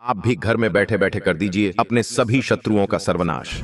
आप भी घर में बैठे बैठे कर दीजिए अपने सभी शत्रुओं का सर्वनाश।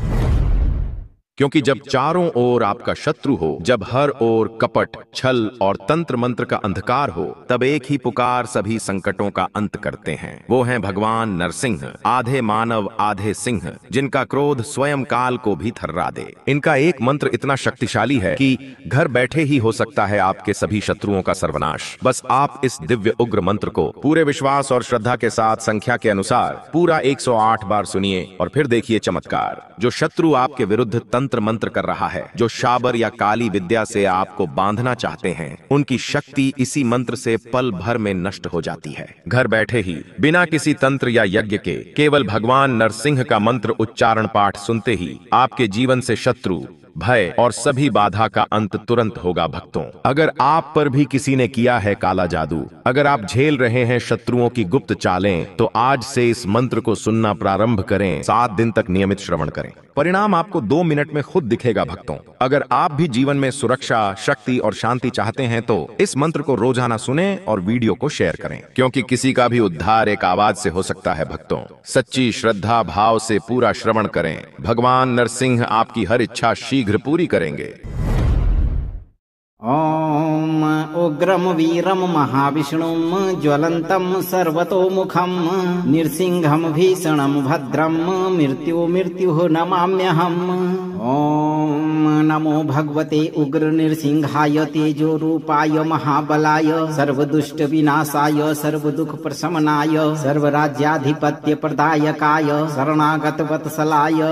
क्योंकि जब चारों ओर आपका शत्रु हो, जब हर ओर कपट, छल और तंत्र मंत्र का अंधकार हो, तब एक ही पुकार सभी संकटों का अंत करते हैं। वो हैं भगवान नरसिंह, आधे मानव आधे सिंह, जिनका क्रोध स्वयं काल को भी थर्रा दे। इनका एक मंत्र इतना शक्तिशाली है कि घर बैठे ही हो सकता है आपके सभी शत्रुओं का सर्वनाश। बस आप इस दिव्य उग्र मंत्र को पूरे विश्वास और श्रद्धा के साथ संख्या के अनुसार पूरा 108 बार सुनिए और फिर देखिए चमत्कार। जो शत्रु आपके विरुद्ध तंत्र मंत्र कर रहा है, जो शाबर या काली विद्या से आपको बांधना चाहते हैं, उनकी शक्ति इसी मंत्र से पल भर में नष्ट हो जाती है। घर बैठे ही बिना किसी तंत्र या यज्ञ के केवल भगवान नरसिंह का मंत्र उच्चारण पाठ सुनते ही आपके जीवन से शत्रु, भय और सभी बाधा का अंत तुरंत होगा। भक्तों, अगर आप पर भी किसी ने किया है काला जादू, अगर आप झेल रहे हैं शत्रुओं की गुप्त चालें, तो आज से इस मंत्र को सुनना प्रारंभ करें। 7 दिन तक नियमित श्रवण करें, परिणाम आपको 2 मिनट में खुद दिखेगा। भक्तों, अगर आप भी जीवन में सुरक्षा, शक्ति और शांति चाहते हैं तो इस मंत्र को रोजाना सुनें और वीडियो को शेयर करें, क्योंकि किसी का भी उद्धार एक आवाज से हो सकता है। भक्तों, सच्ची श्रद्धा भाव से पूरा श्रवण करें। भगवान नरसिंह आपकी हर इच्छा शीघ्र पूरी करेंगे। ओम उग्रम वीरम महाविष्णुम ज्वलंतम सर्वतोमुखम नृसिंहम भीषणम भद्रम मृत्यु नमाम्यहम्। ओम नमो भगवते उग्र नृसिंहाय तेजो रूपाय महाबलाय सर्वदुष्ट विनाशाय सर्वदुख प्रशमनाय सर्वराज्याधिपत्य प्रदायकाय शरणागत वत्सलाय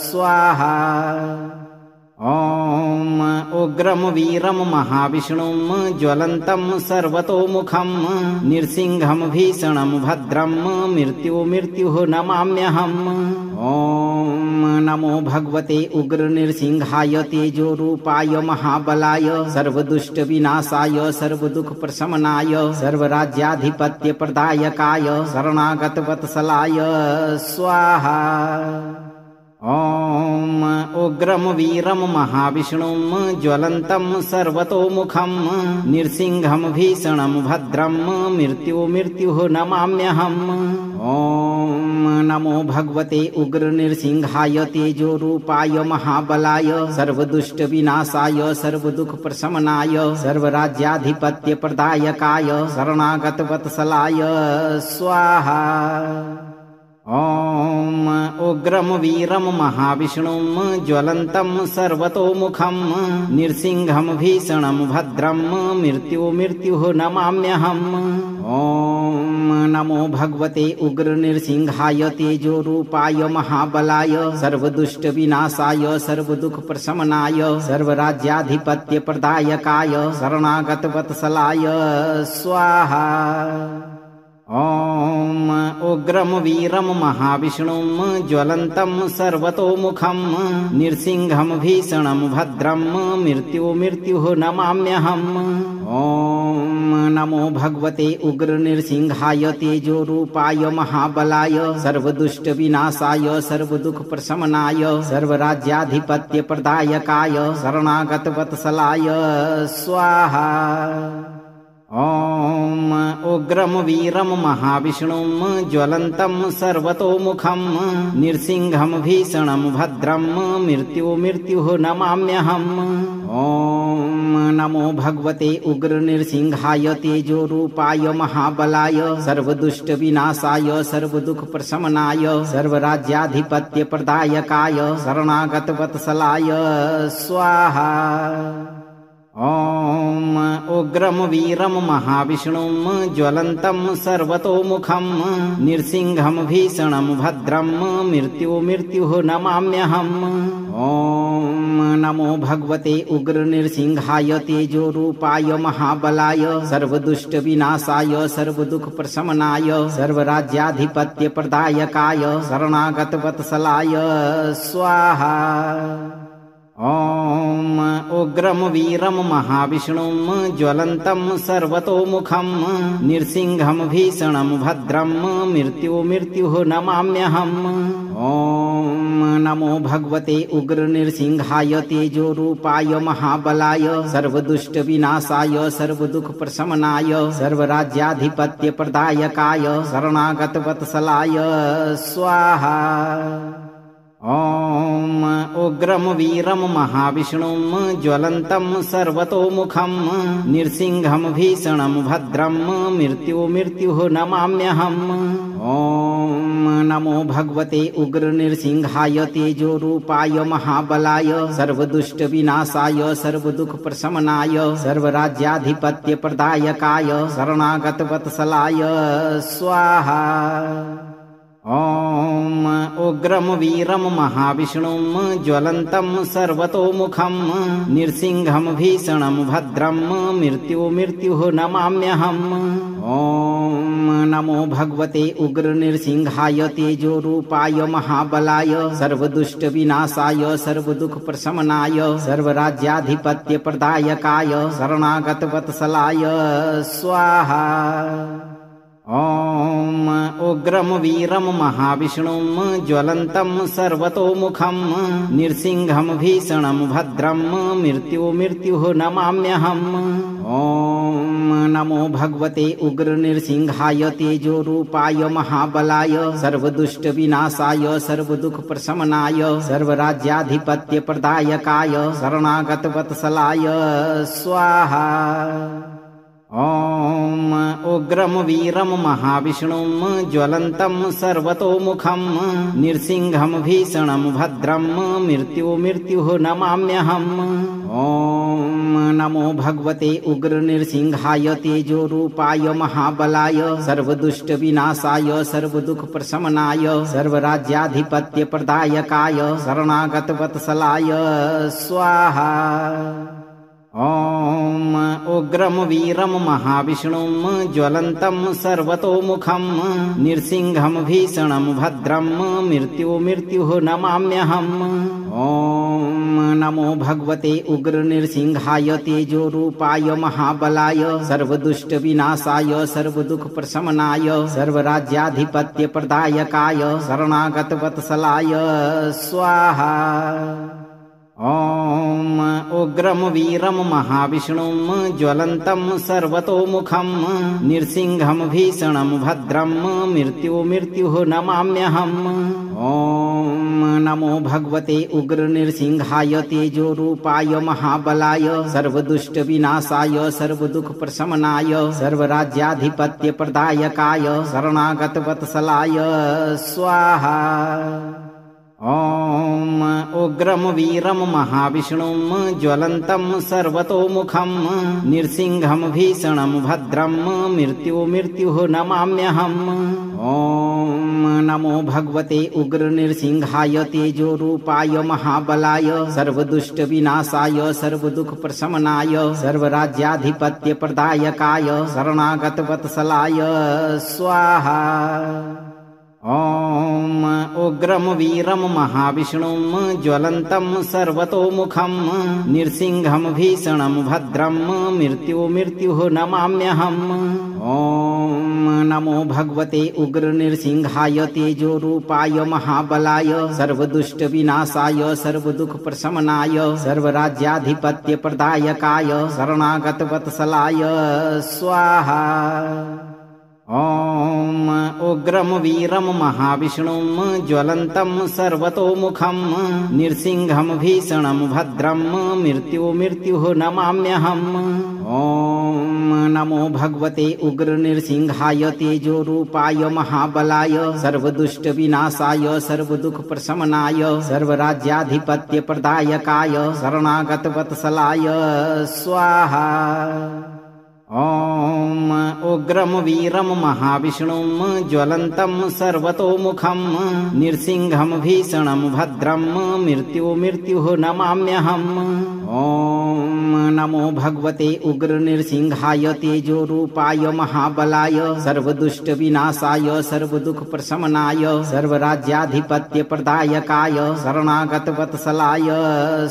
स्वाहा। ओम उग्रम वीरम महाविष्णुम ज्वलंतम सर्वतोमुखम नृसिंहम भीषणम भद्रम मृत्यु नमाम्यहम्। ओम नमो भगवते उग्र नृसिंहाय तेजो रूपाय महाबलाय सर्वदुष्ट विनाशाय सर्वदुख प्रशमनाय सर्वराज्याधिपत्य प्रदायकाय शरणागत वत्सलाय स्वाहा। ओम उग्रम वीरम महाविष्णुम ज्वलंतम सर्वतोमुखम नृसिंहम भीषणम भद्रम मृत्यु नमाम्यहम्। ओम नमो भगवते उग्र नृसिंहाय तेजो रूपाय महाबलाय सर्वदुष्ट विनाशाय सर्वदुख प्रशमनाय सर्वराज्याधिपत्य प्रदायकाय शरणागत वत्सलाय स्वाहा। ओम उग्रम वीरम महाविष्णुम ज्वलंतम सर्वतोमुखम नृसिंहम भीषणम भद्रम मृत्यु नमाम्यहम्। ओम नमो भगवते उग्र नृसिंहाय तेजो रूपाय महाबलाय सर्वदुष्ट विनाशाय सर्वदुख प्रशमनाय सर्वराज्याधिपत्य प्रदायकाय शरणागत वत्सलाय स्वाहा। ओम उग्रम वीरम महाविष्णुम ज्वलंतम सर्वतोमुखम नृसिंहम भीषणम भद्रम मृत्यु नमाम्यहम्। ओम नमो भगवते उग्र नृसिंहाय तेजो रूपाय महाबलाय सर्वदुष्ट विनाशाय सर्वदुख प्रशमनाय सर्वराज्याधिपत्य प्रदायकाय शरणागत वत्सलाय स्वाहा। ओम उग्रम वीरम महाविष्णुम ज्वलंतम सर्वतोमुखम नृसिंहम भीषणम भद्रम मृत्यु नमाम्यहम्। ओम नमो भगवते उग्र नृसिंहाय तेजो रूपाय महाबलाय सर्वदुष्ट विनाशाय सर्वदुख प्रशमनाय सर्वराज्याधिपत्य प्रदायकाय शरणागत वत्सलाय स्वाहा। ओम उग्रम वीरम महाविष्णुम ज्वलंतम सर्वतोमुखम नृसिंहम भीषणम भद्रम मृत्यु नमाम्यहम्। ओम नमो भगवते उग्र नृसिंहाय तेजो रूपाय महाबलाय सर्वदुष्ट विनाशाय सर्वदुख प्रशमनाय सर्वराज्याधिपत्य प्रदायकाय शरणागत वत्सलाय स्वाहा। ओम उग्रम वीरम महाविष्णुम ज्वलंतम सर्वतोमुखम नृसिंहम भीषणम भद्रम मृत्यु नमाम्यहम्। ओम नमो भगवते उग्र नृसिंहाय तेजोरूपाय महाबलाय सर्वदुष्ट विनाशाय सर्वदुख प्रशमनाय सर्वराज्याधिपत्य प्रदायकाय शरणागत वत्सलाय स्वाहा। ॐ उग्रं वीरं महाविष्णुं ज्वलन्तं सर्वतोमुखं नृसिंहं भीषणं भद्रं मृत्युः नमाम्यहम्। ॐ नमो भगवते उग्र नृसिंहाय तेजोरूपाय महाबलाय सर्वदुष्ट विनाशाय सर्वदुख प्रशमनाय सर्वराज्याधिपत्य प्रदायकाय शरणागत वत्सलाय स्वाहा। ॐ उग्रं वीरं महाविष्णुं ज्वलन्तं सर्वतोमुखं नृसिंहं भीषणं भद्रं मृत्युः नमाम्यहम्। ॐ नमो भगवते उग्र नृसिंहाय तेजोरूपाय महाबलाय सर्वदुष्ट विनाशाय सर्वदुख प्रशमनाय सर्वराज्याधिपत्य प्रदायकाय शरणागत वत्सलाय स्वाहा। ॐ उग्रं वीरं महाविष्णुं ज्वलन्तं सर्वतोमुखं नृसिंहं भीषणं भद्रं मृत्युः नमाम्यहम्। ॐ नमो भगवते उग्र नृसिंहाय तेजोरूपाय महाबलाय सर्वदुष्ट विनाशाय सर्वदुख प्रशमनाय सर्वराज्याधिपत्य प्रदायकाय शरणागत वत्सलाय स्वाहा। ॐ उग्रं वीरं महाविष्णुं ज्वलन्तं सर्वतोमुखं नृसिंहं भीषणं भद्रं मृत्युः नमाम्यहम्। ॐ नमो भगवते उग्र नृसिंहाय तेजोरूपाय महाबलाय सर्वदुष्ट विनाशाय सर्वदुख प्रशमनाय सर्वराज्याधिपत्य प्रदायकाय शरणागत वत्सलाय स्वाहा। ॐ उग्रं वीरं महाविष्णुं ज्वलन्तं सर्वतोमुखं नृसिंहं भीषणं भद्रं मृत्युः नमाम्यहम्। ॐ नमो भगवते उग्र नृसिंहाय तेजोरूपाय महाबलाय सर्वदुष्ट विनाशाय सर्वदुख प्रशमनाय सर्वराज्याधिपत्य प्रदायकाय शरणागत वत्सलाय स्वाहा। ॐ उग्रं वीरं महाविष्णुं ज्वलन्तं सर्वतोमुखं नृसिंहं भीषणं भद्रं मृत्युः नमाम्यहम्। ॐ नमो भगवते उग्र नृसिंहाय तेजोरूपाय महाबलाय सर्वदुष्ट विनाशाय सर्वदुख प्रशमनाय सर्वराज्याधिपत्य प्रदायकाय शरणागत वत्सलाय स्वाहा। ॐ उग्रं वीरं महाविष्णुं ज्वलन्तं सर्वतोमुखं नृसिंहं भीषणं भद्रं मृत्युः नमाम्यहम्। ॐ नमो भगवते उग्र नृसिंहाय तेजोरूपाय महाबलाय सर्वदुष्ट विनाशाय सर्वदुख प्रशमनाय सर्वराज्याधिपत्य प्रदायकाय शरणागत वत्सलाय स्वाहा। ॐ उग्रं वीरं महाविष्णुं ज्वलन्तं सर्वतोमुखं नृसिंहं भीषणं भद्रं मृत्युः नमाम्यहम्। ॐ नमो भगवते उग्र नृसिंहाय तेजोरूपाय महाबलाय सर्वदुष्ट विनाशाय सर्वदुख प्रशमनाय सर्वराज्याधिपत्य प्रदायकाय शरणागत वत्सलाय स्वाहा। ॐ उग्रं वीरं महाविष्णुं ज्वलन्तं सर्वतोमुखं नृसिंहं भीषणं भद्रं मृत्युः नमाम्यहम्। ॐ नमो भगवते उग्र नृसिंहाय तेजोरूपाय महाबलाय सर्वदुष्ट विनाशाय सर्वदुख प्रशमनाय सर्वराज्याधिपत्य प्रदायकाय शरणागत वत्सलाय स्वाहा। ॐ उग्रं वीरं महाविष्णुं ज्वलन्तं सर्वतोमुखं नृसिंहं भीषणं भद्रं मृत्युः नमाम्यहम्। ॐ नमो भगवते उग्र नृसिंहाय तेजोरूपाय महाबलाय सर्वदुष्ट विनाशाय सर्वदुख प्रशमनाय सर्वराज्याधिपत्य प्रदायकाय शरणागत वत्सलाय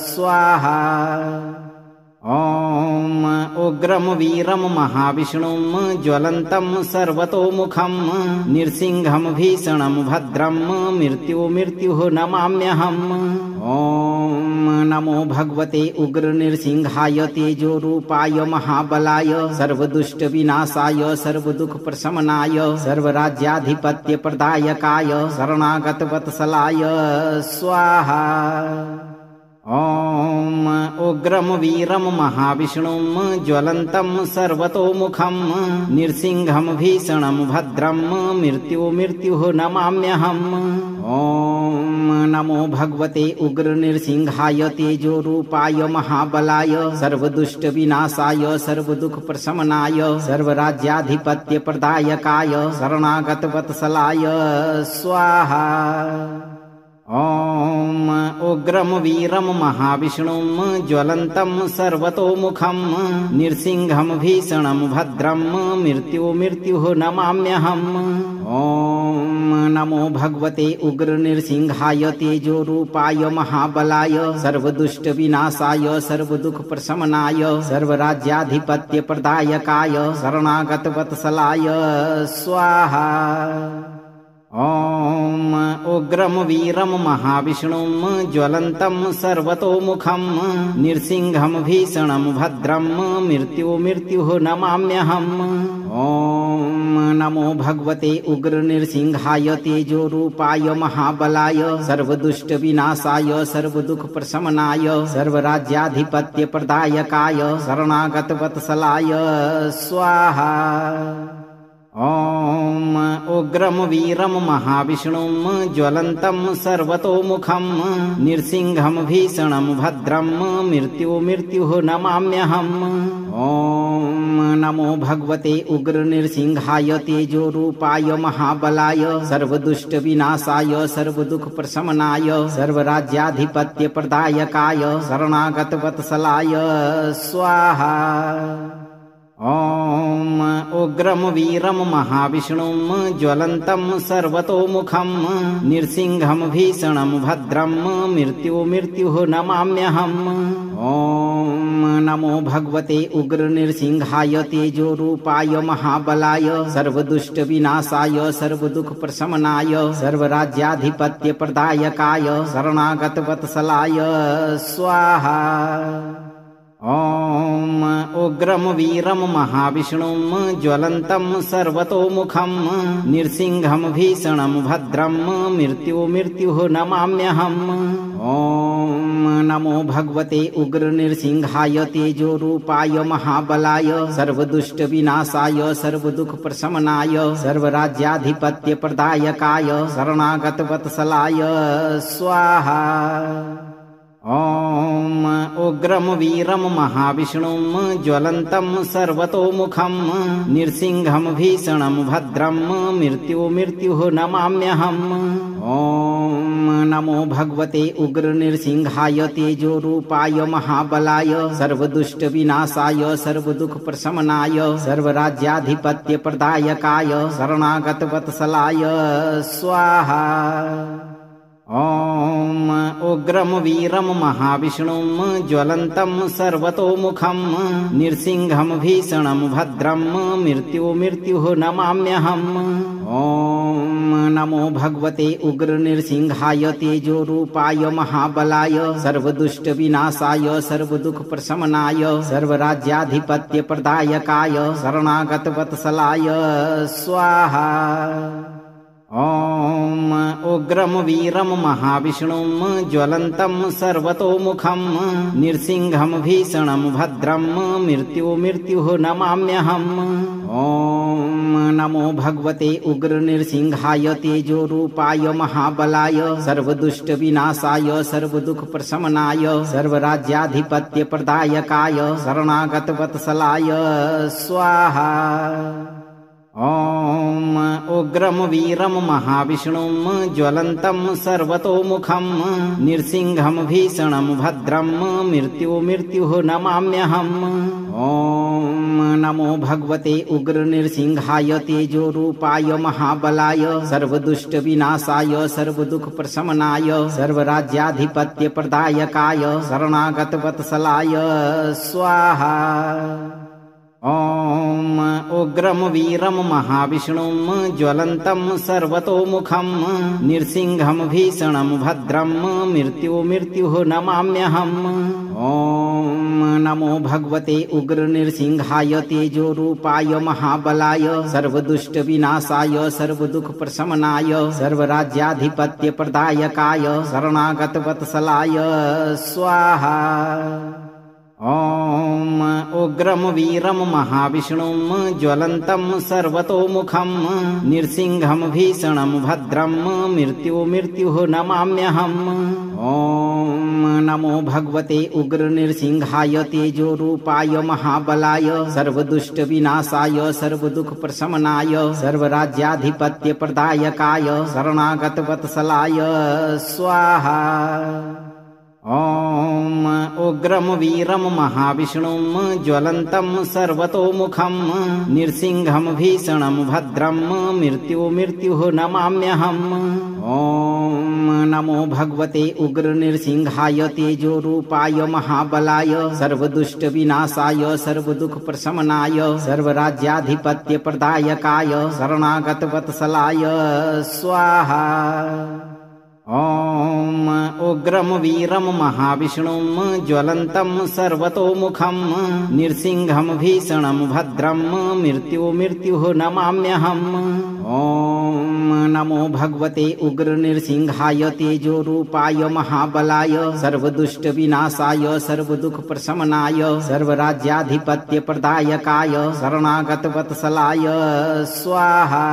स्वाहा। ॐ उग्रं वीरं महाविष्णुं ज्वलन्तं सर्वतोमुखं नृसिंहं भीषणं भद्रं मृत्युः नमाम्यहम्। ॐ नमो भगवते उग्र नृसिंहाय तेजोरूपाय महाबलाय सर्वदुष्टविनाशाय सर्वदुःखप्रशमनाय सर्वराज्याधिपत्यप्रदायकाय शरणागतवत्सलाय स्वाहा। ॐ उग्रं वीरं महाविष्णुं ज्वलन्तं सर्वतोमुखं नृसिंहं भीषणं भद्रं मृत्युः नमाम्यहम्। ॐ नमो भगवते उग्र नृसिंहाय तेजोरूपाय महाबलाय सर्वदुष्टविनाशाय सर्वदुःखप्रशमनाय सर्वराज्याधिपत्यप्रदायकाय शरणागतवत्सलाय स्वाहा। ॐ उग्रं वीरं महाविष्णुं ज्वलन्तं सर्वतोमुखं नृसिंहं भीषणं भद्रं मृत्युः नमाम्यहम्। ॐ नमो भगवते उग्र नृसिंहाय तेजोरूपाय महाबलाय सर्वदुष्टविनाशाय सर्वदुःखप्रशमनाय सर्वराज्याधिपत्यप्रदायकाय शरणागतवत्सलाय स्वाहा। ॐ उग्रं वीरं महाविष्णुं ज्वलन्तं सर्वतोमुखं नृसिंहं भीषणं भद्रं मृत्युः नमाम्यहम्। ॐ नमो भगवते उग्र नृसिंहाय तेजोरूपाय महाबलाय सर्वदुष्टविनाशाय सर्वदुःखप्रशमनाय सर्वराज्याधिपत्यप्रदायकाय शरणागतवत्सलाय स्वाहा। ॐ उग्रं वीरं महाविष्णुं ज्वलन्तं सर्वतोमुखं नृसिंहं भीषणं भद्रं मृत्युः नमाम्यहम्। ॐ नमो भगवते उग्र नृसिंहाय तेजोरूपाय महाबलाय सर्वदुष्टविनाशाय सर्वदुःखप्रशमनाय सर्वराज्याधिपत्यप्रदायकाय शरणागतवत्सलाय स्वाहा। ॐ उग्रं वीरं महाविष्णुं ज्वलन्तं सर्वतोमुखं नृसिंहं भीषणं भद्रं मृत्युः नमाम्यहम्। ॐ नमो भगवते उग्र नृसिंहाय तेजोरूपाय महाबलाय सर्वदुष्टविनाशाय सर्वदुःखप्रशमनाय सर्वराज्याधिपत्यप्रदायकाय शरणागतवत्सलाय स्वाहा। ॐ उग्रं वीरं महाविष्णुं ज्वलन्तं सर्वतोमुखं नृसिंहं भीषणं भद्रं मृत्युः नमाम्यहम्। ॐ नमो भगवते उग्र नृसिंहाय तेजोरूपाय महाबलाय सर्वदुष्टविनाशाय सर्वदुःखप्रशमनाय सर्वराज्याधिपत्यप्रदायकाय शरणागतवत्सलाय स्वाहा। ॐ उग्रं वीरं महाविष्णुं ज्वलन्तं सर्वतोमुखं नृसिंहं भीषणं भद्रं मृत्युः नमाम्यहम्। ॐ नमो भगवते उग्र नृसिंहाय तेजोरूपाय महाबलाय सर्वदुष्टविनाशाय सर्वदुःखप्रशमनाय सर्वराज्याधिपत्यप्रदायकाय शरणागतवत्सलाय स्वाहा। ॐ उग्रं वीरं महाविष्णुं ज्वलन्तं सर्वतोमुखं नृसिंहं भीषणं भद्रं मृत्युः नमाम्यहम्। ॐ नमो भगवते उग्र नृसिंहाय तेजोरूपाय महाबलाय सर्वदुष्टविनाशाय सर्वदुःखप्रशमनाय सर्वराज्याधिपत्यप्रदायकाय शरणागतवत्सलाय स्वाहा। ॐ उग्रं वीरं महाविष्णुं ज्वलन्तं सर्वतोमुखं नृसिंहं भीषणं भद्रं मृत्युः नमाम्यहम्। ॐ नमो भगवते उग्र नृसिंहाय तेजोरूपाय महाबलाय सर्वदुष्टविनाशाय सर्वदुःखप्रशमनाय सर्वराज्याधिपत्यप्रदायकाय शरणागतवत्सलाय स्वाहा। ॐ उग्रं वीरं महाविष्णुं ज्वलन्तं सर्वतोमुखं नृसिंहं भीषणं भद्रं मृत्युः नमाम्यहम्। ॐ नमो भगवते उग्र नृसिंहाय तेजोरूपाय महाबलाय सर्वदुष्ट विनाशाय सर्वदुख प्रशमनाय सर्वराज्याधिपत्य प्रदायकाय शरणागत वत्सलाय स्वाहा। ॐ उग्रं वीरं महाविष्णुं ज्वलन्तं सर्वतोमुखं नृसिंहं भीषणं भद्रं मृत्युः नमाम्यहम्। ॐ नमो भगवते उग्र नृसिंहाय तेजोरूपाय महाबलाय सर्वदुष्ट विनाशाय सर्वदुख प्रशमनाय सर्वराज्याधिपत्य प्रदायकाय शरणागत वत्सलाय स्वाहा। ॐ उग्रं वीरं महाविष्णुं ज्वलन्तं सर्वतोमुखं नृसिंहं भीषणं भद्रं मृत्युः नमाम्यहम्। ॐ नमो भगवते उग्र नृसिंहाय तेजोरूपाय महाबलाय सर्वदुष्ट विनाशाय सर्वदुख प्रशमनाय सर्वराज्याधिपत्य प्रदायकाय शरणागत वत्सलाय स्वाहा। ॐ उग्रं वीरं महाविष्णुं ज्वलन्तं सर्वतोमुखं नृसिंहं भीषणं भद्रं मृत्युः नमाम्यहम्। ॐ नमो भगवते उग्र नृसिंहाय तेजोरूपाय महाबलाय सर्वदुष्ट विनाशाय सर्वदुख प्रशमनाय सर्वराज्याधिपत्य प्रदायकाय शरणागत वत्सलाय स्वाहा। ॐ उग्रं वीरं महाविष्णुं ज्वलन्तं सर्वतोमुखं नृसिंहं भीषणं भद्रं मृत्युः नमाम्यहम्। ॐ नमो भगवते उग्र नृसिंहाय तेजोरूपाय महाबलाय सर्वदुष्ट विनाशाय सर्वदुख प्रशमनाय सर्वराज्याधिपत्य प्रदायकाय शरणागत वत्सलाय स्वाहा।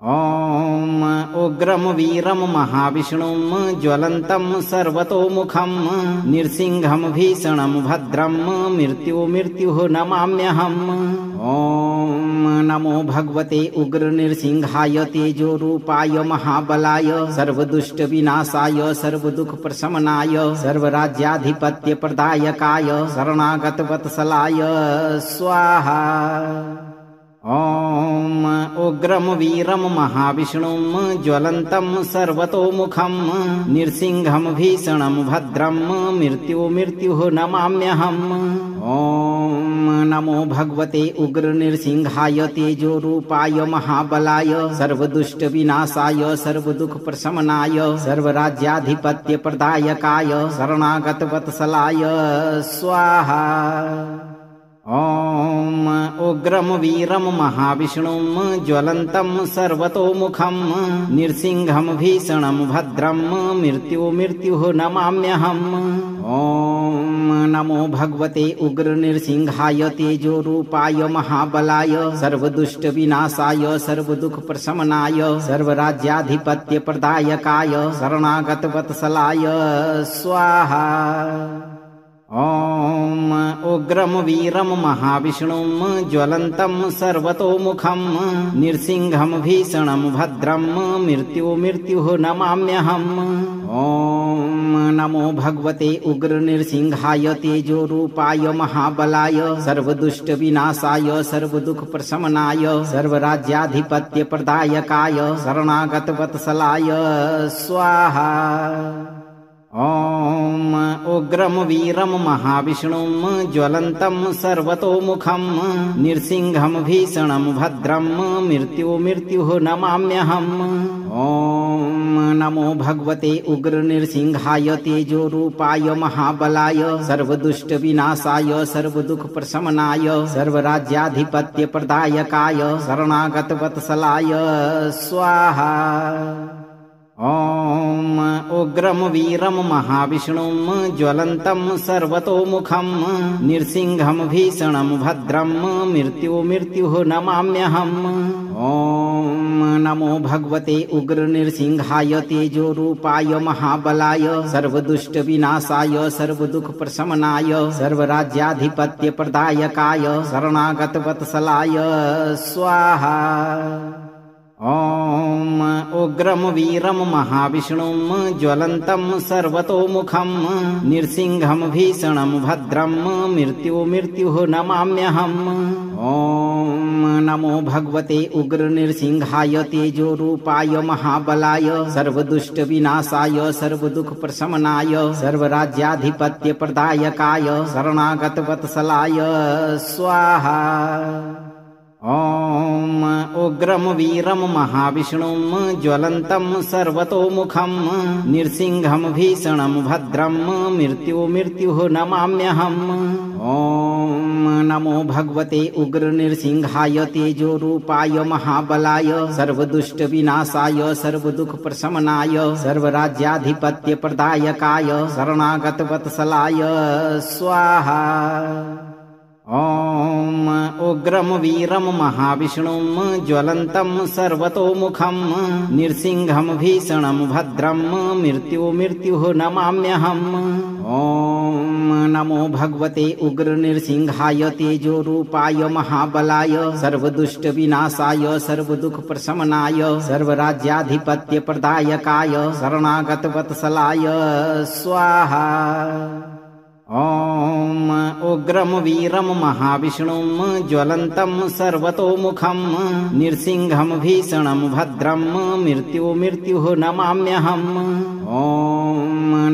ॐ उग्रं वीरं महाविष्णुं ज्वलन्तं सर्वतोमुखं नृसिंहं भीषणं भद्रं मृत्युः नमाम्यहम्। ॐ नमो भगवते उग्र नृसिंहाय तेजोरूपाय महाबलाय सर्वदुष्ट विनाशाय सर्वदुख प्रशमनाय सर्वराज्याधिपत्य प्रदायकाय शरणागत वत्सलाय स्वाहा। ॐ उग्रं वीरं महाविष्णुं ज्वलन्तं सर्वतोमुखं नृसिंहं भीषणं भद्रं मृत्युः नमाम्यहम्। ॐ नमो भगवते उग्र नृसिंहाय तेजोरूपाय महाबलाय सर्वदुष्ट विनाशाय सर्वदुख प्रशमनाय सर्वराज्याधिपत्य प्रदायकाय शरणागत वत्सलाय स्वाहा। ॐ उग्रं वीरं महाविष्णुं ज्वलन्तं सर्वतोमुखं नृसिंहं भीषणं भद्रं मृत्युः नमाम्यहम्। ॐ नमो भगवते उग्र नृसिंहाय तेजोरूपाय महाबलाय सर्वदुष्ट विनाशाय सर्वदुख प्रशमनाय सर्वराज्याधिपत्य प्रदायकाय शरणागत वत्सलाय स्वाहा। ॐ उग्रं वीरं महाविष्णुं ज्वलन्तं सर्वतोमुखं नृसिंहं भीषणं भद्रं मृत्युः नमाम्यहम्। ॐ नमो भगवते उग्र नृसिंहाय तेजोरूपाय महाबलाय सर्वदुष्ट विनाशाय सर्वदुख प्रशमनाय सर्वराज्याधिपत्य प्रदायकाय शरणागत वत्सलाय स्वाहा। ॐ उग्रं वीरं महाविष्णुं ज्वलन्तं सर्वतोमुखं नृसिंहं भीषणं भद्रं मृत्युः नमाम्यहम्। ॐ नमो भगवते उग्र नृसिंहाय तेजोरूपाय महाबलाय सर्वदुष्ट विनाशाय सर्वदुख प्रशमनाय सर्वराज्याधिपत्य प्रदायकाय शरणागत वत्सलाय स्वाहा। ॐ उग्रं वीरं महाविष्णुं ज्वलन्तं सर्वतोमुखं नृसिंहं भीषणं भद्रं मृत्युः नमाम्यहम्। ॐ नमो भगवते उग्र नृसिंहाय तेजोरूपाय महाबलाय सर्वदुष्ट विनाशाय सर्वदुख प्रशमनाय सर्वराज्याधिपत्य प्रदायकाय शरणागत वत्सलाय स्वाहा। ॐ उग्रं वीरं महाविष्णुं ज्वलन्तं सर्वतोमुखं नृसिंहं भीषणं भद्रं मृत्युः नमाम्यहम्। ॐ नमो भगवते उग्र नृसिंहाय तेजोरूपाय महाबलाय सर्वदुष्टविनाशाय सर्वदुःखप्रशमनाय सर्वराज्याधिपत्यप्रदायकाय शरणागतवत्सलाय स्वाहा। ॐ उग्रं वीरं महाविष्णुं ज्वलन्तं सर्वतोमुखं नृसिंहं भीषणं भद्रं मृत्युः नमाम्यहम्। ॐ नमो भगवते उग्र नृसिंहाय तेजोरूपाय महाबलाय सर्वदुष्टविनाशाय सर्वदुःखप्रशमनाय सर्वराज्याधिपत्यप्रदायकाय शरणागतवत्सलाय स्वाहा। ॐ उग्रं वीरं महाविष्णुं ज्वलन्तं सर्वतोमुखं नृसिंहं भीषणं भद्रं मृत्युः नमाम्यहम्। ॐ नमो भगवते उग्र नृसिंहाय तेजोरूपाय महाबलाय सर्वदुष्टविनाशाय सर्वदुःखप्रशमनाय सर्वराज्याधिपत्यप्रदायकाय शरणागतवत्सलाय स्वाहा। ॐ उग्रं वीरं महाविष्णुं ज्वलन्तं सर्वतोमुखं नृसिंहं भीषणं भद्रं मृत्युः नमाम्यहम्। ॐ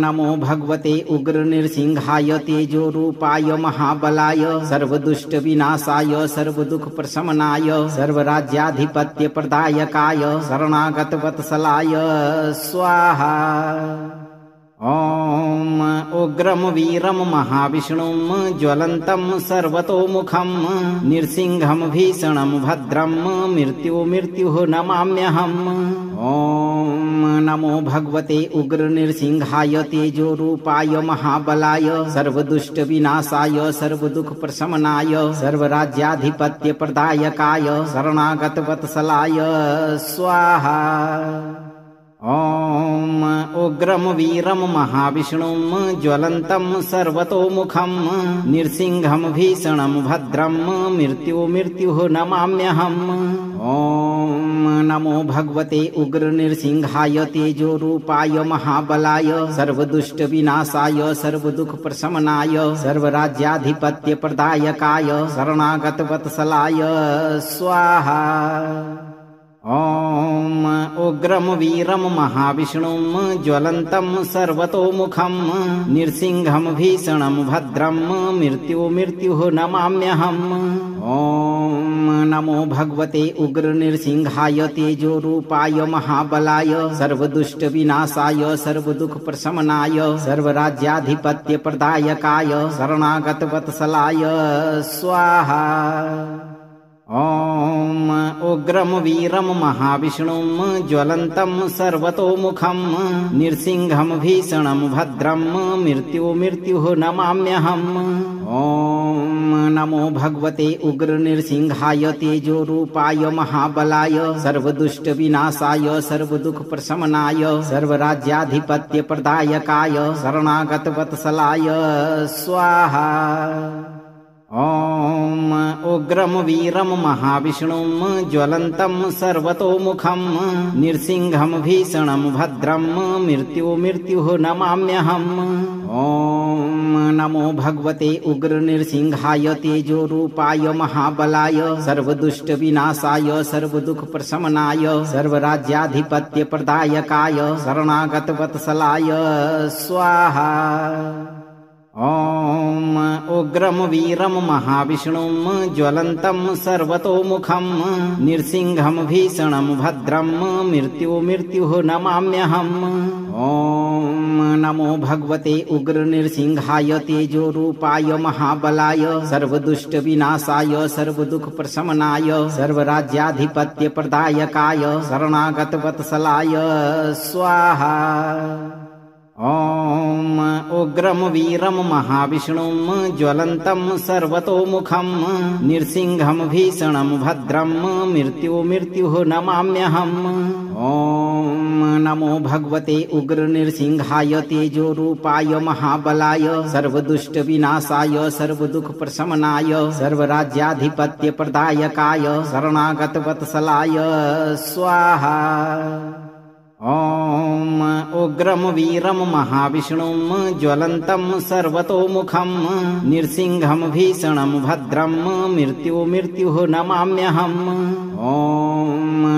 नमो भगवते उग्र नृसिंहाय तेजोरूपाय महाबलाय सर्वदुष्टविनाशाय सर्वदुःखप्रशमनाय सर्वराज्याधिपत्यप्रदायकाय शरणागतवत्सलाय स्वाहा। ॐ उग्रं वीरं महाविष्णुं ज्वलन्तं सर्वतोमुखं नृसिंहं भीषणं भद्रं मृत्युः नमाम्यहम्। ॐ नमो भगवते उग्र नृसिंहाय तेजोरूपाय महाबलाय सर्वदुष्टविनाशाय सर्वदुःखप्रशमनाय सर्वराज्याधिपत्यप्रदायकाय शरणागतवत्सलाय स्वाहा। ॐ उग्रं वीरं महाविष्णुं ज्वलन्तं सर्वतोमुखं नृसिंहं भीषणं भद्रं मृत्युः नमाम्यहम्। ॐ नमो भगवते उग्र नृसिंहाय तेजोरूपाय महाबलाय सर्वदुष्टविनाशाय सर्वदुःखप्रशमनाय सर्वराज्याधिपत्यप्रदायकाय शरणागतवत्सलाय स्वाहा। ॐ उग्रं वीरं महाविष्णुं ज्वलन्तं सर्वतोमुखं नृसिंहं भीषणं भद्रं मृत्युः नमाम्यहम्। ॐ नमो भगवते उग्र नृसिंहाय तेजोरूपाय महाबलाय सर्वदुष्टविनाशाय सर्वदुःखप्रशमनाय सर्वराज्याधिपत्यप्रदायकाय शरणागतवत्सलाय स्वाहा। ॐ उग्रं वीरं महाविष्णुं ज्वलन्तं सर्वतोमुखं नृसिंहं भीषणं भद्रं मृत्युः नमाम्यहम्। ॐ नमो भगवते उग्र नृसिंहाय तेजोरूपाय महाबलाय सर्वदुष्टविनाशाय सर्वदुःखप्रशमनाय सर्वराज्याधिपत्यप्रदायकाय शरणागतवत्सलाय स्वाहा। ॐ उग्रं वीरं महाविष्णुं ज्वलन्तं सर्वतोमुखं नृसिंहं भीषणं भद्रं मृत्युः नमाम्यहम्। ॐ नमो भगवते उग्र नृसिंहाय तेजोरूपाय महाबलाय सर्वदुष्टविनाशाय सर्वदुःखप्रशमनाय सर्वराज्याधिपत्यप्रदायकाय शरणागतवत्सलाय स्वाहा। ॐ उग्रं वीरं महाविष्णुं ज्वलन्तं सर्वतोमुखं नृसिंहं भीषणं भद्रं मृत्युः नमाम्यहम्। ॐ नमो भगवते उग्र नृसिंहाय तेजोरूपाय महाबलाय सर्वदुष्टविनाशाय सर्वदुःखप्रशमनाय सर्वराज्याधिपत्यप्रदायकाय शरणागतवत्सलाय स्वाहा। ॐ उग्रं वीरं महाविष्णुं ज्वलन्तं सर्वतोमुखं नृसिंहं भीषणं भद्रं मृत्युः नमाम्यहम्। ॐ नमो भगवते उग्र नृसिंहाय तेजोरूपाय महाबलाय सर्वदुष्टविनाशाय सर्वदुःखप्रशमनाय सर्वराज्याधिपत्यप्रदायकाय शरणागतवत्सलाय स्वाहा। उग्रं वीरं महाविष्णुं ज्वलन्तं सर्वतोमुखं नृसिंहं भीषणं भद्रं मृत्युः नमाम्यहम्। ॐ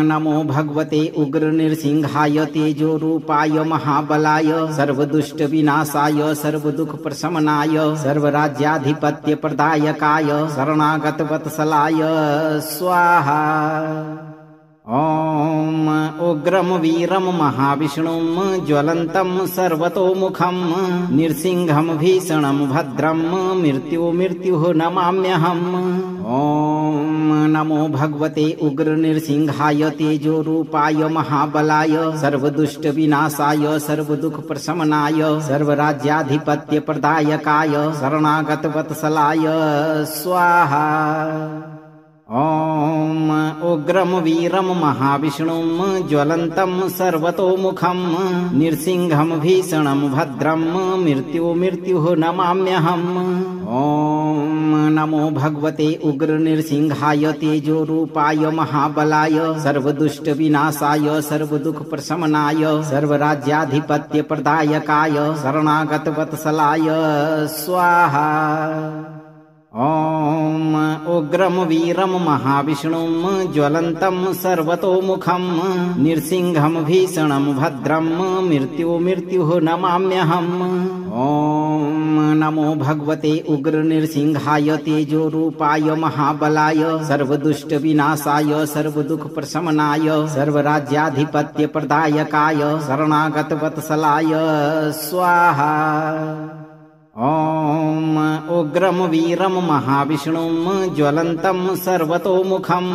नमो भगवते उग्र नृसिंहाय तेजोरूपाय महाबलाय सर्वदुष्टविनाशाय सर्वदुःखप्रशमनाय सर्वराज्याधिपत्यप्रदायकाय शरणागतवत्सलाय स्वाहा। ॐ उग्रं वीरं महाविष्णुं ज्वलन्तं सर्वतोमुखं नृसिंहं भीषणं भद्रं मृत्युः नमाम्यहम्। ॐ नमो भगवते उग्र नृसिंहाय तेजोरूपाय महाबलाय सर्वदुष्टविनाशाय सर्वदुःखप्रशमनाय सर्वराज्याधिपत्यप्रदायकाय शरणागतवत्सलाय स्वाहा। ॐ उग्रं वीरं महाविष्णुं ज्वलन्तं सर्वतोमुखं नृसिंहं भीषणं भद्रं मृत्युः नमाम्यहम्। ॐ नमो भगवते उग्र नृसिंहाय तेजोरूपाय महाबलाय सर्वदुष्टविनाशाय सर्वदुःखप्रशमनाय सर्वराज्याधिपत्यप्रदायकाय शरणागतवत्सलाय स्वाहा। ॐ उग्रं वीरं महाविष्णुं ज्वलन्तं सर्वतोमुखं नृसिंहं भीषणं भद्रं मृत्युः नमाम्यहम्। ॐ नमो भगवते उग्र नृसिंहाय तेजोरूपाय महाबलाय सर्वदुष्टविनाशाय सर्वदुःखप्रशमनाय सर्वराज्याधिपत्यप्रदायकाय शरणागतवत्सलाय स्वाहा। ॐ उग्रं वीरं महाविष्णुं ज्वलन्तं सर्वतोमुखं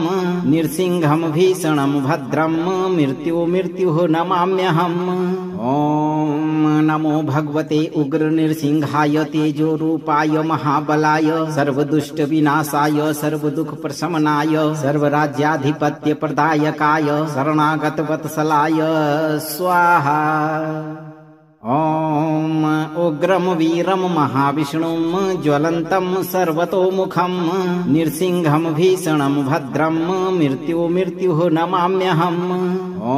नृसिंहं भीषणं भद्रं मृत्युः नमाम्यहम्। ॐ नमो भगवते उग्र नृसिंहाय तेजोरूपाय महाबलाय सर्वदुष्टविनाशाय सर्वदुःखप्रशमनाय सर्वराज्याधिपत्यप्रदायकाय शरणागतवत्सलाय स्वाहा। ॐ उग्रं वीरं महाविष्णुं ज्वलन्तं सर्वतोमुखं नृसिंहं भीषणं भद्रं मृत्युः नमाम्यहम्। ॐ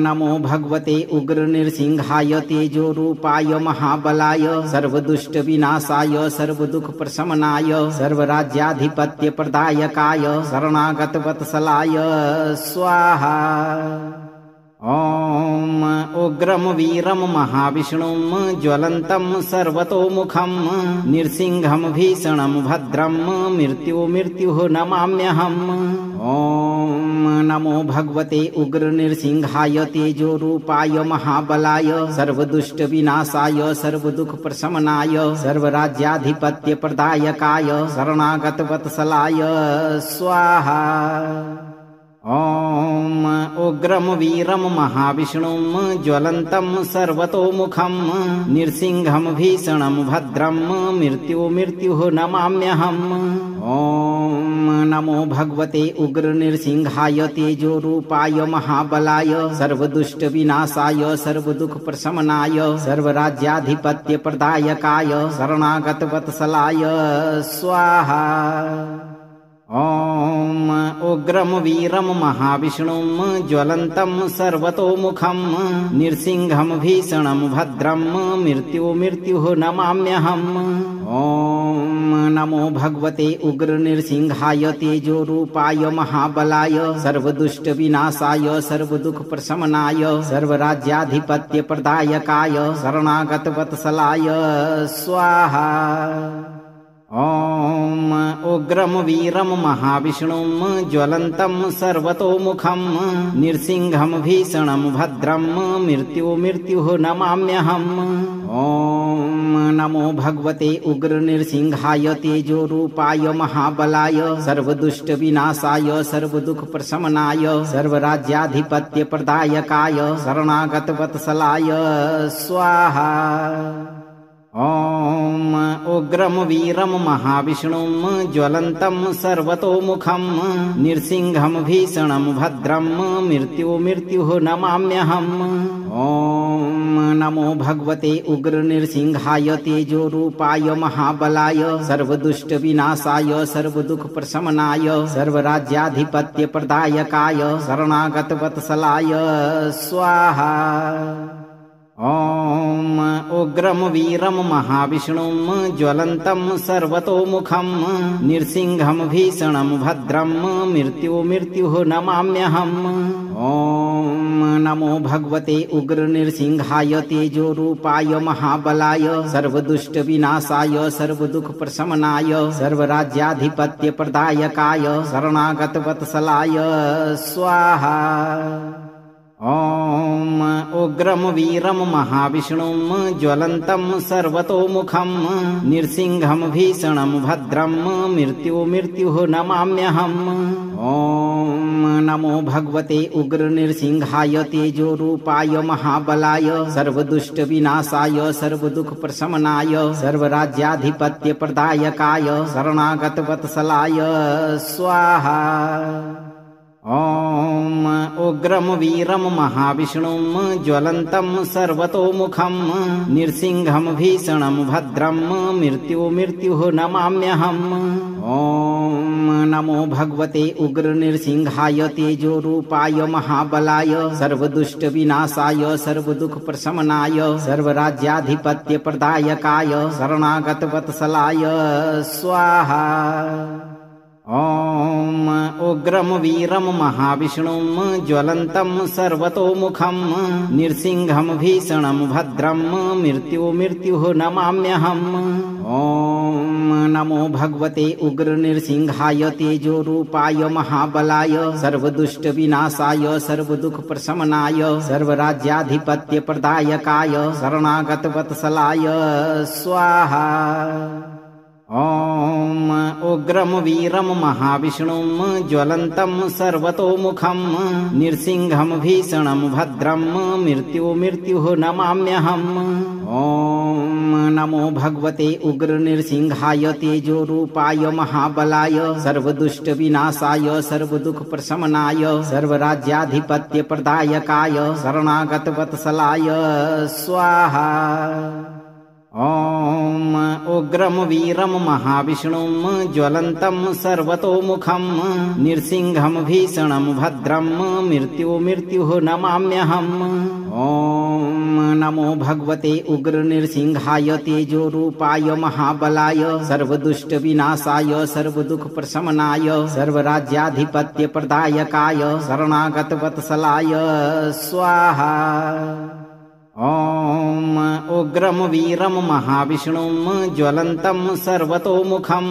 नमो भगवते उग्र नृसिंहाय तेजोरूपाय महाबलाय सर्वदुष्टविनाशाय सर्वदुःखप्रशमनाय सर्वराज्याधिपत्यप्रदायकाय शरणागतवत्सलाय स्वाहा। ॐ उग्रं वीरं महाविष्णुं ज्वलन्तं सर्वतोमुखं नृसिंहं भीषणं भद्रं मृत्युः नमाम्यहम्। ॐ नमो भगवते उग्र नृसिंहाय तेजोरूपाय महाबलाय सर्वदुष्टविनाशाय सर्वदुःखप्रशमनाय सर्वराज्याधिपत्यप्रदायकाय शरणागतवत्सलाय स्वाहा। ॐ उग्रं वीरं महाविष्णुं ज्वलन्तं सर्वतोमुखं नृसिंहं भीषणं भद्रं मृत्युः नमाम्यहम्। ॐ नमो भगवते उग्र नृसिंहाय तेजोरूपाय महाबलाय सर्वदुष्टविनाशाय सर्वदुःखप्रशमनाय सर्वराज्याधिपत्यप्रदायकाय शरणागतवत्सलाय स्वाहा। ॐ उग्रं वीरं महाविष्णुं ज्वलन्तं सर्वतोमुखं नृसिंहं भीषणं भद्रं मृत्युः नमाम्यहम्। ॐ नमो भगवते उग्र नृसिंहाय तेजोरूपाय महाबलाय सर्वदुष्टविनाशाय सर्वदुःखप्रशमनाय सर्वराज्याधिपत्यप्रदायकाय शरणागतवत्सलाय स्वाहा। ॐ उग्रं वीरं महाविष्णुं ज्वलन्तं सर्वतोमुखं नृसिंहं भीषणं भद्रं मृत्युः नमाम्यहम्। ॐ नमो भगवते उग्र नृसिंहाय तेजोरूपाय महाबलाय सर्वदुष्टविनाशाय सर्वदुःखप्रशमनाय सर्वराज्याधिपत्यप्रदायकाय शरणागतवत्सलाय स्वाहा। ॐ उग्रं वीरं महाविष्णुं ज्वलन्तं सर्वतोमुखं नृसिंहं भीषणं भद्रं मृत्युः नमाम्यहम्। ॐ नमो भगवते उग्र नृसिंहाय तेजोरूपाय महाबलाय सर्वदुष्टविनाशाय सर्वदुःखप्रशमनाय सर्वराज्याधिपत्यप्रदायकाय शरणागतवत्सलाय स्वाहा। ॐ उग्रं वीरं महाविष्णुं ज्वलन्तं सर्वतोमुखं नृसिंहं भीषणं भद्रं मृत्युः नमाम्यहम्। ॐ नमो भगवते उग्र नृसिंहाय तेजोरूपाय महाबलाय सर्वदुष्टविनाशाय सर्वदुःखप्रशमनाय सर्वराज्याधिपत्यप्रदायकाय शरणागतवत्सलाय स्वाहा। ॐ उग्रं वीरं महाविष्णुं ज्वलन्तं सर्वतोमुखं नृसिंहं भीषणं भद्रं मृत्युः नमाम्यहम्। ॐ नमो भगवते उग्र नृसिंहाय तेजोरूपाय महाबलाय सर्वदुष्टविनाशाय सर्वदुःखप्रशमनाय सर्वराज्याधिपत्यप्रदायकाय शरणागतवत्सलाय स्वाहा। ॐ उग्रं वीरं महाविष्णुं ज्वलन्तं सर्वतोमुखं नृसिंहं भीषणं भद्रं मृत्युः नमाम्यहम्। ॐ नमो भगवते उग्र नृसिंहाय तेजोरूपाय महाबलाय सर्वदुष्टविनाशाय सर्वदुःखप्रशमनाय सर्वराज्याधिपत्यप्रदायकाय शरणागतवत्सलाय स्वाहा। ॐ उग्रं वीरं महाविष्णुं ज्वलन्तं सर्वतोमुखं नृसिंहं भीषणं भद्रं मृत्युः नमाम्यहम्। ॐ नमो भगवते उग्र नृसिंहाय तेजोरूपाय महाबलाय सर्वदुष्टविनाशाय सर्वदुःखप्रशमनाय सर्वराज्याधिपत्यप्रदायकाय शरणागतवत्सलाय स्वाहा। ॐ उग्रं वीरं महाविष्णुं ज्वलन्तं सर्वतोमुखं नृसिंहं भीषणं भद्रं मृत्युः नमाम्यहम्। ॐ नमो भगवते उग्र नृसिंहाय तेजोरूपाय महाबलाय सर्वदुष्टविनाशाय सर्वदुःखप्रशमनाय सर्वराज्याधिपत्यप्रदायकाय शरणागतवत्सलाय स्वाहा। ॐ उग्रं वीरं महाविष्णुं ज्वलन्तं सर्वतोमुखं नृसिंहं भीषणं भद्रं मृत्युः नमाम्यहम्। ॐ नमो भगवते उग्र नृसिंहाय तेजोरूपाय महाबलाय सर्वदुष्टविनाशाय सर्वदुःखप्रशमनाय सर्वराज्याधिपत्यप्रदायकाय शरणागतवत्सलाय स्वाहा। ॐ उग्रं वीरं महाविष्णुं ज्वलन्तं सर्वतोमुखं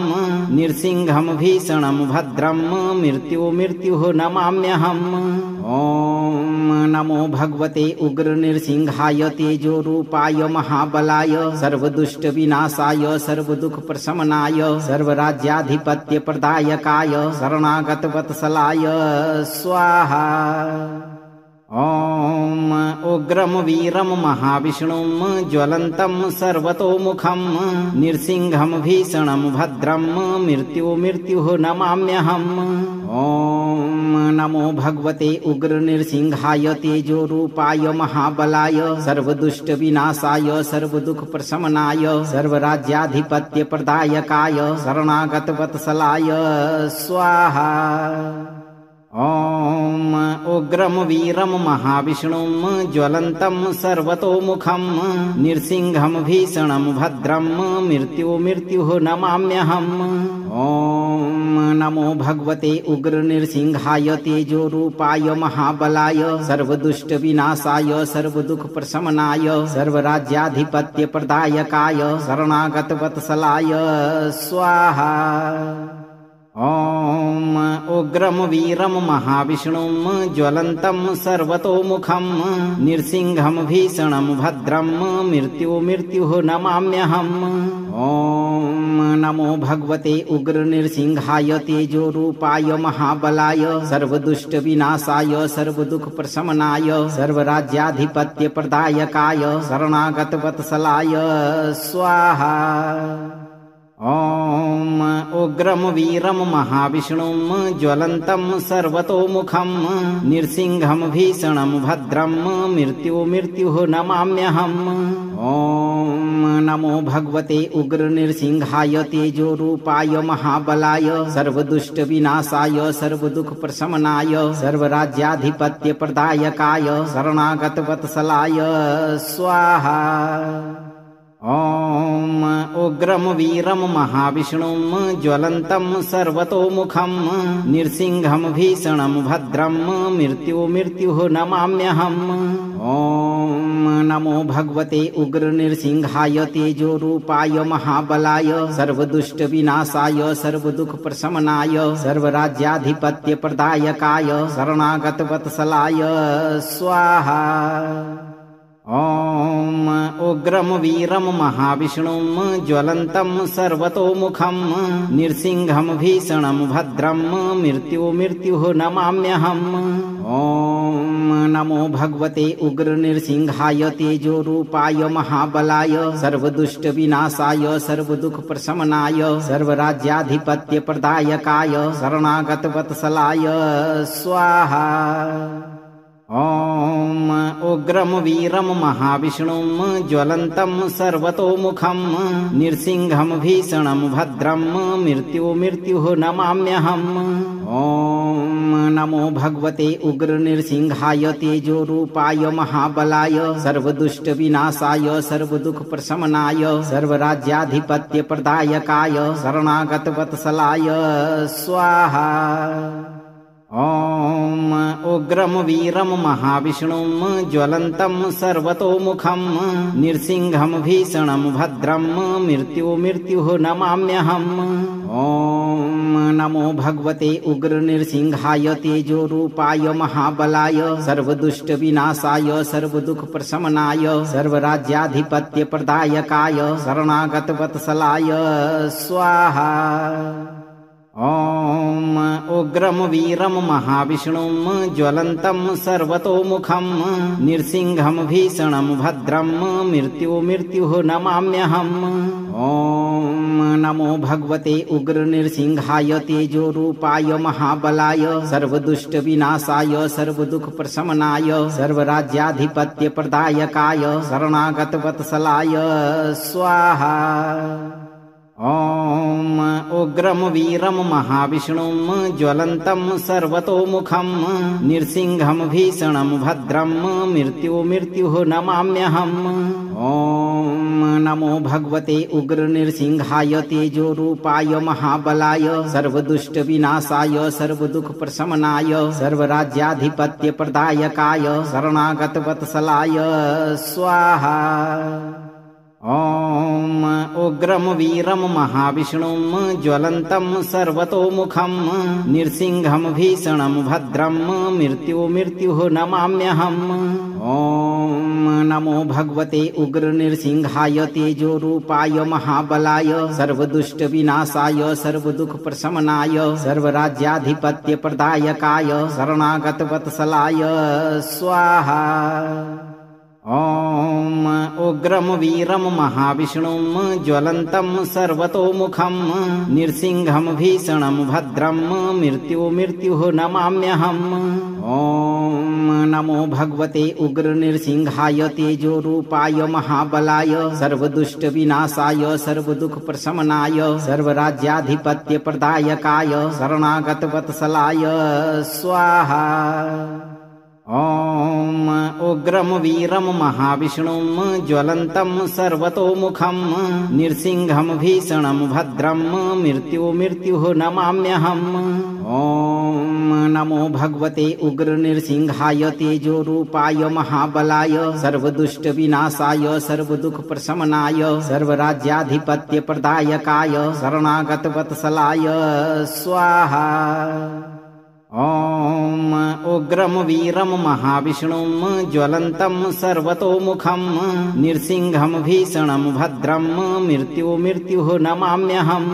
नृसिंहं भीषणं भद्रं मृत्युः नमाम्यहम्। ॐ नमो भगवते उग्र नृसिंहाय तेजोरूपाय महाबलाय सर्वदुष्टविनाशाय सर्वदुःखप्रशमनाय सर्वराज्याधिपत्यप्रदायकाय शरणागतवत्सलाय स्वाहा। ॐ उग्रं वीरं महाविष्णुं ज्वलन्तं सर्वतोमुखं नृसिंहं भीषणं भद्रं मृत्युः नमाम्यहम्। ॐ नमो भगवते उग्र नृसिंहाय तेजोरूपाय महाबलाय सर्वदुष्टविनाशाय सर्वदुःखप्रशमनाय सर्वराज्याधिपत्यप्रदायकाय शरणागतवत्सलाय स्वाहा। ॐ उग्रं वीरं महाविष्णुं ज्वलन्तं सर्वतोमुखं नृसिंहं भीषणं भद्रं मृत्युः नमाम्यहम्। ॐ नमो भगवते उग्र नृसिंहाय तेजोरूपाय महाबलाय सर्वदुष्टविनाशाय सर्वदुःखप्रशमनाय सर्वराज्याधिपत्यप्रदायकाय शरणागतवत्सलाय स्वाहा। ॐ उग्रं वीरं महाविष्णुं ज्वलन्तं सर्वतोमुखं नृसिंहं भीषणं भद्रं मृत्युः नमाम्यहम्। ॐ नमो भगवते उग्र नृसिंहाय तेजोरूपाय महाबलाय सर्वदुष्टविनाशाय सर्वदुःखप्रशमनाय सर्वराज्याधिपत्यप्रदायकाय शरणागतवत्सलाय स्वाहा। ॐ उग्रं वीरं महाविष्णुं ज्वलन्तं सर्वतोमुखं नृसिंहं भीषणं भद्रं मृत्युः नमाम्यहम्। ॐ नमो भगवते उग्र नृसिंहाय तेजोरूपाय महाबलाय सर्वदुष्ट विनाशाय सर्वदुख प्रशमनाय सर्वराज्याधिपत्य प्रदायकाय शरणागत वत्सलाय स्वाहा। ॐ उग्रं वीरं महाविष्णुं ज्वलन्तं सर्वतोमुखं नृसिंहं भीषणं भद्रं मृत्युः नमाम्यहम्। ॐ नमो भगवते उग्र नृसिंहाय तेजोरूपाय महाबलाय सर्वदुष्ट विनाशाय सर्वदुख प्रशमनाय सर्वराज्याधिपत्य प्रदायकाय शरणागत वत्सलाय स्वाहा। ॐ उग्रं वीरं महाविष्णुं ज्वलन्तं सर्वतोमुखं नृसिंहं भीषणं भद्रं मृत्युः नमाम्यहम्। ॐ नमो भगवते उग्र नृसिंहाय तेजोरूपाय महाबलाय सर्वदुष्ट विनाशाय सर्वदुख प्रशमनाय सर्वराज्याधिपत्य प्रदायकाय शरणागत वत्सलाय स्वाहा। ॐ उग्रं वीरं महाविष्णुं ज्वलन्तं सर्वतोमुखं नृसिंहं भीषणं भद्रं मृत्युः नमाम्यहम्। ॐ नमो भगवते उग्र नृसिंहाय तेजोरूपाय महाबलाय सर्वदुष्ट विनाशाय सर्वदुख प्रशमनाय सर्वराज्याधिपत्य प्रदायकाय शरणागत वत्सलाय स्वाहा। ॐ उग्रं वीरं महाविष्णुं ज्वलन्तं सर्वतोमुखं नृसिंहं भीषणं भद्रं मृत्युः नमाम्यहम्। ॐ नमो भगवते उग्र नृसिंहाय तेजोरूपाय महाबलाय सर्वदुष्ट विनाशाय सर्वदुख प्रशमनाय सर्वराज्याधिपत्य प्रदायकाय शरणागत वत्सलाय स्वाहा। ॐ उग्रं वीरं महाविष्णुं ज्वलन्तं सर्वतोमुखं नृसिंहं भीषणं भद्रं मृत्युः नमाम्यहम्। ॐ नमो भगवते उग्र नृसिंहाय तेजोरूपाय महाबलाय सर्वदुष्ट विनाशाय सर्वदुख प्रशमनाय सर्वराज्याधिपत्य प्रदायकाय शरणागत वत्सलाय स्वाहा। ॐ उग्रं वीरं महाविष्णुं ज्वलन्तं सर्वतोमुखं नृसिंहं भीषणं भद्रं मृत्युः नमाम्यहम्। ॐ नमो भगवते उग्र नृसिंहाय तेजोरूपाय महाबलाय सर्वदुष्ट विनाशाय सर्वदुख प्रशमनाय सर्वराज्याधिपत्य प्रदायकाय शरणागत वत्सलाय स्वाहा। ॐ उग्रं वीरं महाविष्णुं ज्वलन्तं सर्वतोमुखं नृसिंहं भीषणं भद्रं मृत्युः नमाम्यहम्। ॐ नमो भगवते उग्र नृसिंहाय तेजोरूपाय महाबलाय सर्वदुष्ट विनाशाय सर्वदुख प्रशमनाय सर्वराज्याधिपत्य प्रदायकाय शरणागत वत्सलाय स्वाहा। ॐ उग्रं वीरं महाविष्णुं ज्वलन्तं सर्वतोमुखं नृसिंहं भीषणं भद्रं मृत्युः नमाम्यहम्। ॐ नमो भगवते उग्र नृसिंहाय तेजोरूपाय महाबलाय सर्वदुष्ट विनाशाय सर्वदुख प्रशमनाय सर्वराज्याधिपत्य प्रदायकाय शरणागत वत्सलाय स्वाहा। ॐ उग्रं वीरं महाविष्णुं ज्वलन्तं सर्वतोमुखं नृसिंहं भीषणं भद्रं मृत्युः नमाम्यहम्। ॐ नमो भगवते उग्र नृसिंहाय तेजोरूपाय महाबलाय सर्वदुष्ट विनाशाय सर्वदुख प्रशमनाय सर्वराज्याधिपत्य प्रदायकाय शरणागत वत्सलाय स्वाहा। ॐ उग्रं वीरं महाविष्णुं ज्वलन्तं सर्वतोमुखं नृसिंहं भीषणं भद्रं मृत्युः नमाम्यहम्।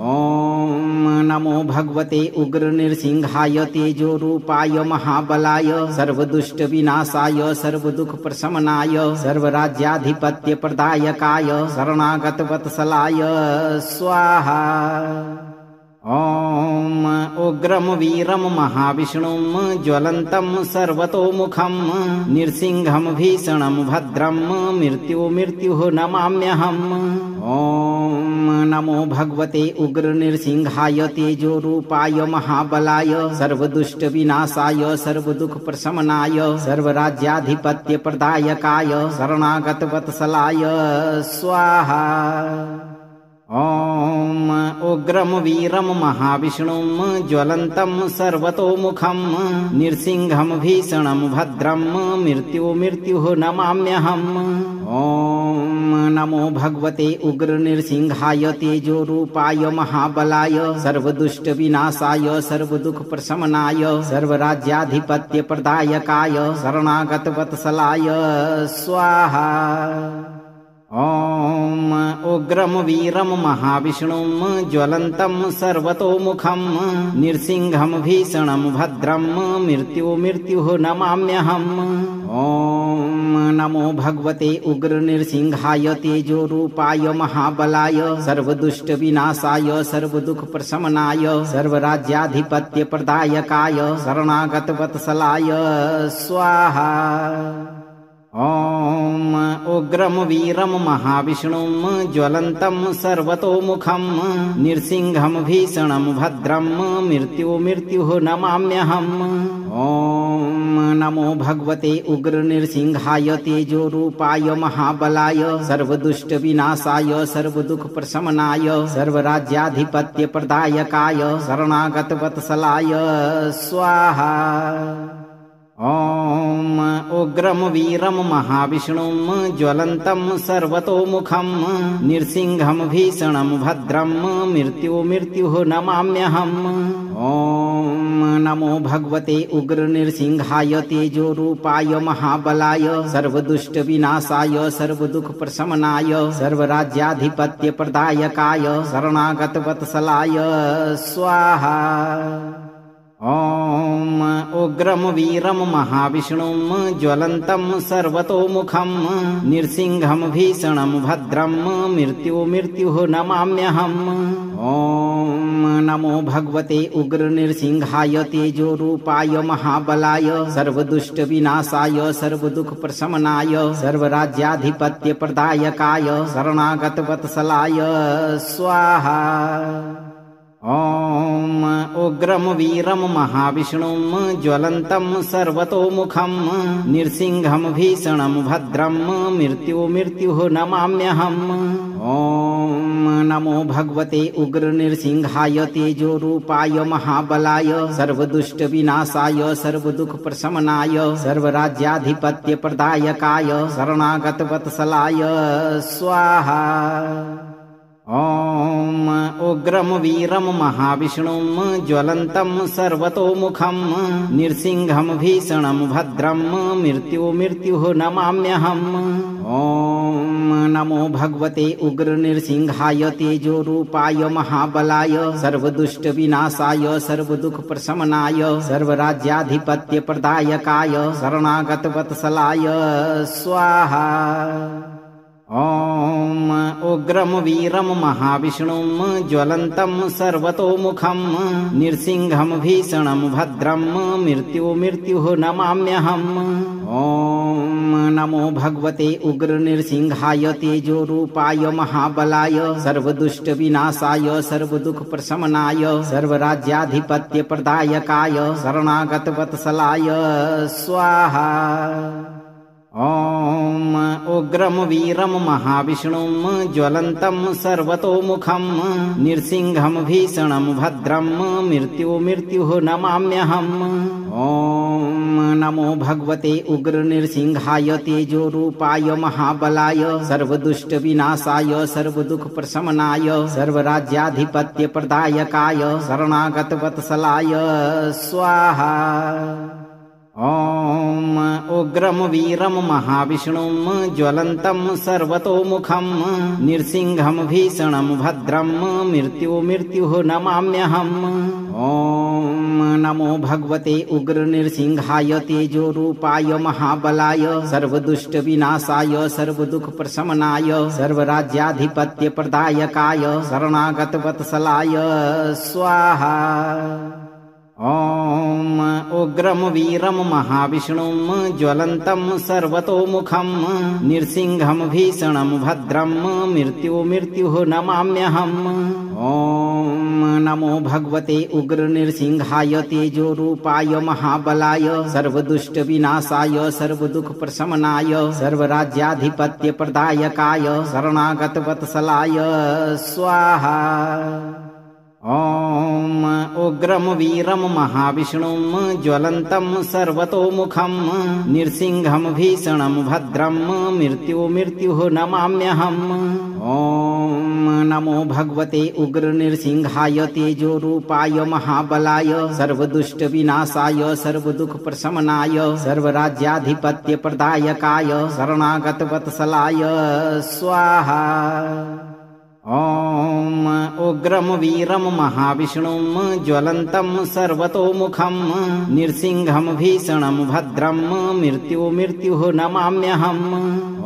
ॐ नमो भगवते उग्र नृसिंहाय तेजोरूपाय महाबलाय सर्वदुष्ट विनाशाय सर्वदुख प्रशमनाय सर्वराज्याधिपत्य प्रदायकाय शरणागत वत्सलाय स्वाहा। ॐ उग्रं वीरं महाविष्णुं ज्वलन्तं सर्वतोमुखं नृसिंहं भीषणं भद्रं मृत्युः नमाम्यहम्। ॐ नमो भगवते उग्र नृसिंहाय तेजोरूपाय महाबलाय सर्वदुष्टविनाशाय सर्वदुःखप्रशमनाय सर्वराज्याधिपत्यप्रदायकाय शरणागतवत्सलाय स्वाहा। ॐ उग्रं वीरं महाविष्णुं ज्वलन्तं सर्वतोमुखं नृसिंहं भीषणं भद्रं मृत्युः नमाम्यहम्। ॐ नमो भगवते उग्र नृसिंहाय तेजोरूपाय महाबलाय सर्वदुष्टविनाशाय सर्वदुःखप्रशमनाय सर्वराज्याधिपत्यप्रदायकाय शरणागतवत्सलाय स्वाहा। ॐ उग्रं वीरं महाविष्णुं ज्वलन्तं सर्वतोमुखं नृसिंहं भीषणं भद्रं मृत्युः नमाम्यहम्। ॐ नमो भगवते उग्र नृसिंहाय तेजोरूपाय महाबलाय सर्वदुष्टविनाशाय सर्वदुःखप्रशमनाय सर्वराज्याधिपत्यप्रदायकाय शरणागतवत्सलाय स्वाहा। ॐ उग्रं वीरं महाविष्णुं ज्वलन्तं सर्वतोमुखं नृसिंहं भीषणं भद्रं मृत्युः नमाम्यहम्। ॐ नमो भगवते उग्र नृसिंहाय तेजोरूपाय महाबलाय सर्वदुष्टविनाशाय सर्वदुःखप्रशमनाय सर्वराज्याधिपत्यप्रदायकाय शरणागतवत्सलाय स्वाहा। ॐ उग्रं वीरं महाविष्णुं ज्वलन्तं सर्वतोमुखं नृसिंहं भीषणं भद्रं मृत्युः नमाम्यहम्। ॐ नमो भगवते उग्र नृसिंहाय तेजोरूपाय महाबलाय सर्वदुष्टविनाशाय सर्वदुःखप्रशमनाय सर्वराज्याधिपत्यप्रदायकाय शरणागतवत्सलाय स्वाहा। ॐ उग्रं वीरं महाविष्णुं ज्वलन्तं सर्वतोमुखं नृसिंहं भीषणं भद्रं मृत्युः नमाम्यहम्। ॐ नमो भगवते उग्र नृसिंहाय तेजोरूपाय महाबलाय सर्वदुष्टविनाशाय सर्वदुःखप्रशमनाय सर्वराज्याधिपत्यप्रदायकाय शरणागतवत्सलाय स्वाहा। ॐ उग्रं वीरं महाविष्णुं ज्वलन्तं सर्वतोमुखं नृसिंहं भीषणं भद्रं मृत्युः नमाम्यहम्। ॐ नमो भगवते उग्र नृसिंहाय तेजोरूपाय महाबलाय सर्वदुष्टविनाशाय सर्वदुःखप्रशमनाय सर्वराज्याधिपत्यप्रदायकाय शरणागतवत्सलाय स्वाहा। ॐ उग्रं वीरं महाविष्णुं ज्वलन्तं सर्वतोमुखं नृसिंहं भीषणं भद्रं मृत्युः नमाम्यहम्। ॐ नमो भगवते उग्र नृसिंहाय तेजोरूपाय महाबलाय सर्वदुष्टविनाशाय सर्वदुःखप्रशमनाय सर्वराज्याधिपत्यप्रदायकाय शरणागतवत्सलाय स्वाहा। ॐ उग्रं वीरं महाविष्णुं ज्वलन्तं सर्वतोमुखं नृसिंहं भीषणं भद्रं मृत्युः नमाम्यहम्। ॐ नमो भगवते उग्र नृसिंहाय तेजोरूपाय महाबलाय सर्वदुष्टविनाशाय सर्वदुःखप्रशमनाय सर्वराज्याधिपत्यप्रदायकाय शरणागतवत्सलाय स्वाहा। ॐ उग्रं वीरं महाविष्णुं ज्वलन्तं सर्वतोमुखं नृसिंहं भीषणं भद्रं मृत्युः नमाम्यहम्। ॐ नमो भगवते उग्र नृसिंहाय तेजोरूपाय महाबलाय सर्वदुष्टविनाशाय सर्वदुःखप्रशमनाय सर्वराज्याधिपत्यप्रदायकाय शरणागतवत्सलाय स्वाहा। ॐ उग्रं वीरं महाविष्णुं ज्वलन्तं सर्वतोमुखं नृसिंहं भीषणं भद्रं मृत्युः नमाम्यहम्। ॐ नमो भगवते उग्र नृसिंहाय तेजोरूपाय महाबलाय सर्वदुष्ट विनाशाय सर्वदुख प्रशमनाय सर्वराज्याधिपत्य प्रदायकाय शरणागत वत्सलाय स्वाहा। ॐ उग्रं वीरं महाविष्णुं ज्वलन्तं सर्वतोमुखं नृसिंहं भीषणं भद्रं मृत्युः नमाम्यहम्। ॐ नमो भगवते उग्र नृसिंहाय तेजोरूपाय महाबलाय सर्वदुष्ट विनाशाय सर्वदुख प्रशमनाय सर्वराज्याधिपत्य प्रदायकाय शरणागत वत्सलाय स्वाहा। ॐ उग्रं वीरं महाविष्णुं ज्वलन्तं सर्वतोमुखं नृसिंहं भीषणं भद्रं मृत्युः नमाम्यहम्। ॐ नमो भगवते उग्र नृसिंहाय तेजोरूपाय महाबलाय सर्वदुष्ट विनाशाय सर्वदुख प्रशमनाय सर्वराज्याधिपत्य प्रदायकाय शरणागत वत्सलाय स्वाहा। ॐ उग्रं वीरं महाविष्णुं ज्वलन्तं सर्वतोमुखं नृसिंहं भीषणं भद्रं मृत्युः नमाम्यहम्।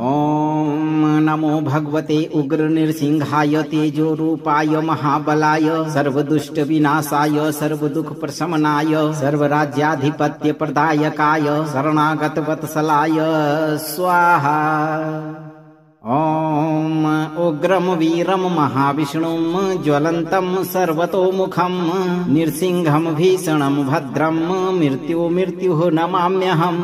ॐ नमो भगवते उग्र नृसिंहाय तेजोरूपाय महाबलाय सर्वदुष्ट विनाशाय सर्वदुख प्रशमनाय सर्वराज्याधिपत्य प्रदायकाय शरणागत वत्सलाय स्वाहा। ॐ उग्रं वीरं महाविष्णुं ज्वलन्तं सर्वतोमुखं नृसिंहं भीषणं भद्रं मृत्युः नमाम्यहम्।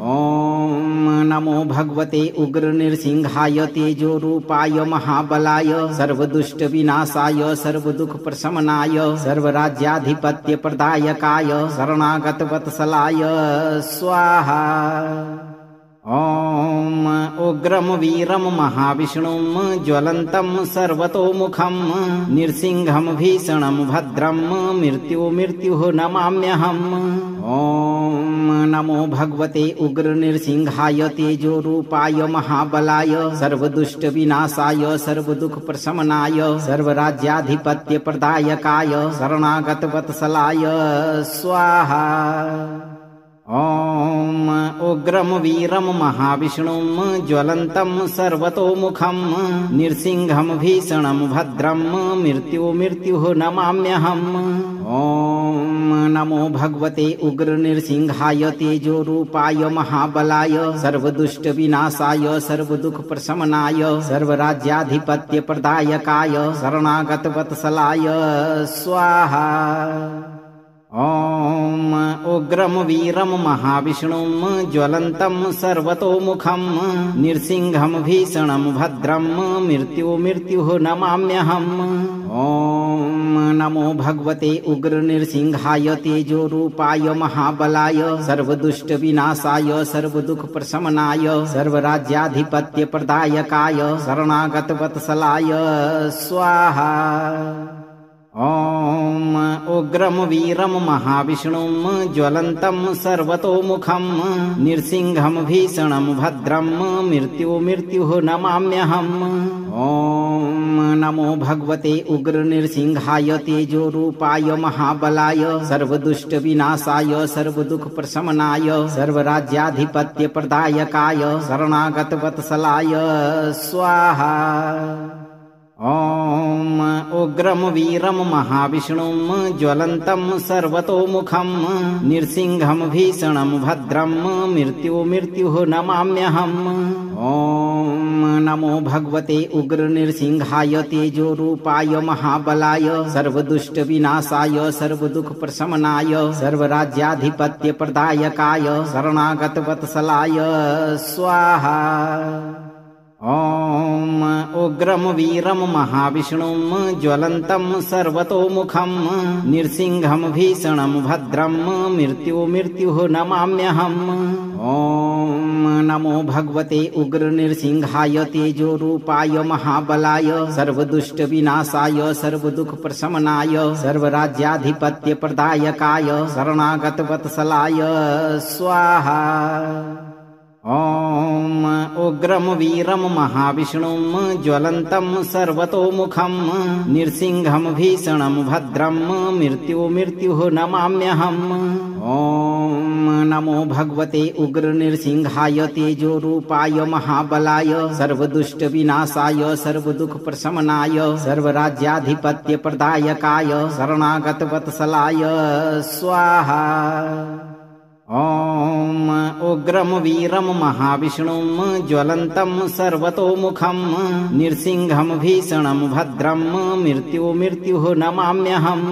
ॐ नमो भगवते उग्र नृसिंहाय तेजोरूपाय महाबलाय सर्वदुष्ट विनाशाय सर्वदुख प्रशमनाय सर्वराज्याधिपत्य प्रदायकाय शरणागत वत्सलाय स्वाहा। ॐ उग्रं वीरं महाविष्णुं ज्वलन्तं सर्वतोमुखं नृसिंहं भीषणं भद्रं मृत्युः नमाम्यहम्। ॐ नमो भगवते उग्र नृसिंहाय तेजोरूपाय महाबलाय सर्वदुष्ट विनाशाय सर्वदुख प्रशमनाय सर्वराज्याधिपत्य प्रदायकाय शरणागत वत्सलाय स्वाहा। ॐ उग्रं वीरं महाविष्णुं ज्वलन्तं सर्वतोमुखं नृसिंहं भीषणं भद्रं मृत्युः नमाम्यहम्। ॐ नमो भगवते उग्र नृसिंहाय तेजोरूपाय महाबलाय सर्वदुष्ट विनाशाय सर्वदुख प्रशमनाय सर्वराज्याधिपत्य प्रदायकाय शरणागत वत्सलाय स्वाहा। ॐ उग्रं वीरं महाविष्णुं ज्वलन्तं सर्वतोमुखं नृसिंहं भीषणं भद्रं मृत्युः नमाम्यहम्। ॐ नमो भगवते उग्र नृसिंहाय तेजोरूपाय महाबलाय सर्वदुष्ट विनाशाय सर्वदुख प्रशमनाय सर्वराज्याधिपत्य प्रदायकाय शरणागत वत्सलाय स्वाहा। ॐ उग्रं वीरं महाविष्णुं ज्वलन्तं सर्वतोमुखं नृसिंहं भीषणं भद्रं मृत्युः नमाम्यहम्। ॐ नमो भगवते उग्र नृसिंहाय तेजोरूपाय महाबलाय सर्वदुष्ट विनाशाय सर्वदुख प्रशमनाय सर्वराज्याधिपत्य प्रदायकाय शरणागत वत्सलाय स्वाहा। ॐ उग्रं वीरं महाविष्णुं ज्वलन्तं सर्वतोमुखं नृसिंहं भीषणं भद्रं मृत्युः नमाम्यहम्। ॐ नमो भगवते उग्र नृसिंहाय तेजोरूपाय महाबलाय सर्वदुष्ट विनाशाय सर्वदुख प्रशमनाय सर्वराज्याधिपत्य प्रदायकाय शरणागत वत्सलाय स्वाहा। ॐ उग्रं वीरं महाविष्णुं ज्वलन्तं सर्वतोमुखं नृसिंहं भीषणं भद्रं मृत्युः नमाम्यहम्। ॐ नमो भगवते उग्र नृसिंहाय तेजोरूपाय महाबलाय सर्वदुष्ट विनाशाय सर्वदुख प्रशमनाय सर्वराज्याधिपत्य प्रदायकाय शरणागत वत्सलाय स्वाहा। ॐ उग्रम वीरम महाविष्णुम ज्वलंतम सर्वतोमुखम नृसिंहम भीषणम भद्रम मृत्युः नमाम्यहम्। ओम नमो भगवते उग्र नृसिंहाय तेजो रूपाय महाबलाय सर्वदुष्ट विनाशाय सर्वदुख प्रशमनाय सर्वराज्याधिपत्य प्रदायकाय शरणागत वत्सलाय स्वाहा। ओम उग्रम वीरम महाविष्णुम ज्वलंतम सर्वतोमुखम नृसिंहम भीषणम भद्रम मृत्युः नमाम्यहम्।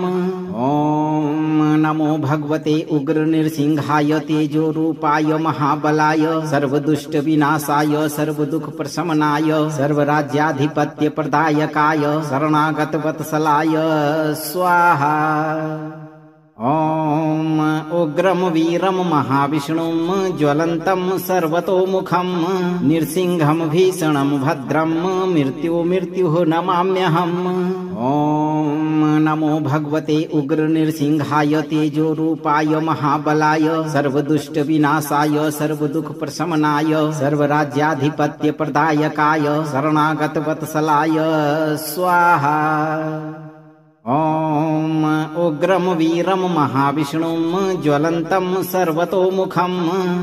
ओम नमो भगवते उग्र नृसिंहाय तेजो रूपाय महाबलाय सर्वदुष्ट विनाशाय सर्वदुख प्रशमनाय सर्वराज्याधिपत्य प्रदायकाय शरणागत वत्सलाय स्वाहा। ओम उग्रम वीरम महाविष्णुम ज्वलंतम सर्वतोमुखम नृसिंहम भीषणम भद्रम मृत्युः नमाम्यहम्। ओम नमो भगवते उग्र नृसिंहाय तेजो रूपाय महाबलाय सर्वदुष्ट विनाशाय सर्वदुख प्रशमनाय सर्वराज्याधिपत्य प्रदायकाय शरणागत वत्सलाय स्वाहा। ओम उग्रम वीरम महाविष्णुम ज्वलंतम सर्वतोमुखम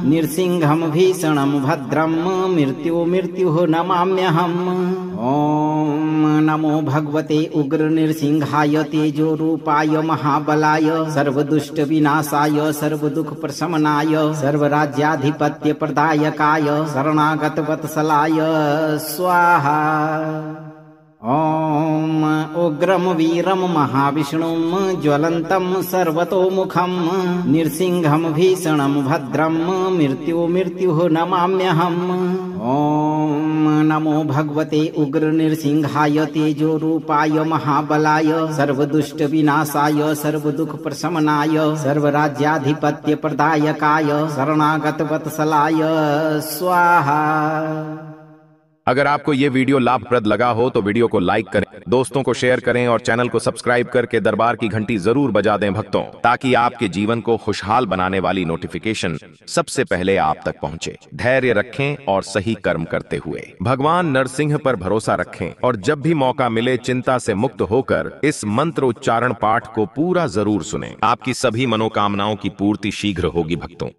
नृसिंहम भीषणम भद्रम मृत्युः नमाम्यहम्। ओम नमो भगवते उग्र नृसिंहाय तेजो रूपाय महाबलाय सर्वदुष्ट विनाशाय सर्वदुख प्रशमनाय सर्वराज्याधिपत्य प्रदायकाय शरणागत वत्सलाय स्वाहा। ओम उग्रम वीरम महाविष्णुम ज्वलंतम सर्वतोमुखम नृसिंहम भीषणम भद्रम मृत्युः नमाम्यहम्। ओम नमो भगवते उग्र नृसिंहाय तेजो रूपाय महाबलाय सर्वदुष्ट विनाशाय सर्वदुख प्रशमनाय सर्वराज्याधिपत्य प्रदायकाय शरणागत वत्सलाय स्वाहा। अगर आपको ये वीडियो लाभप्रद लगा हो तो वीडियो को लाइक करें, दोस्तों को शेयर करें और चैनल को सब्सक्राइब करके दरबार की घंटी जरूर बजा दें भक्तों, ताकि आपके जीवन को खुशहाल बनाने वाली नोटिफिकेशन सबसे पहले आप तक पहुंचे। धैर्य रखें और सही कर्म करते हुए भगवान नरसिंह पर भरोसा रखें और जब भी मौका मिले चिंता से मुक्त होकर इस मंत्र उच्चारण पाठ को पूरा जरूर सुनें। आपकी सभी मनोकामनाओं की पूर्ति शीघ्र होगी भक्तों।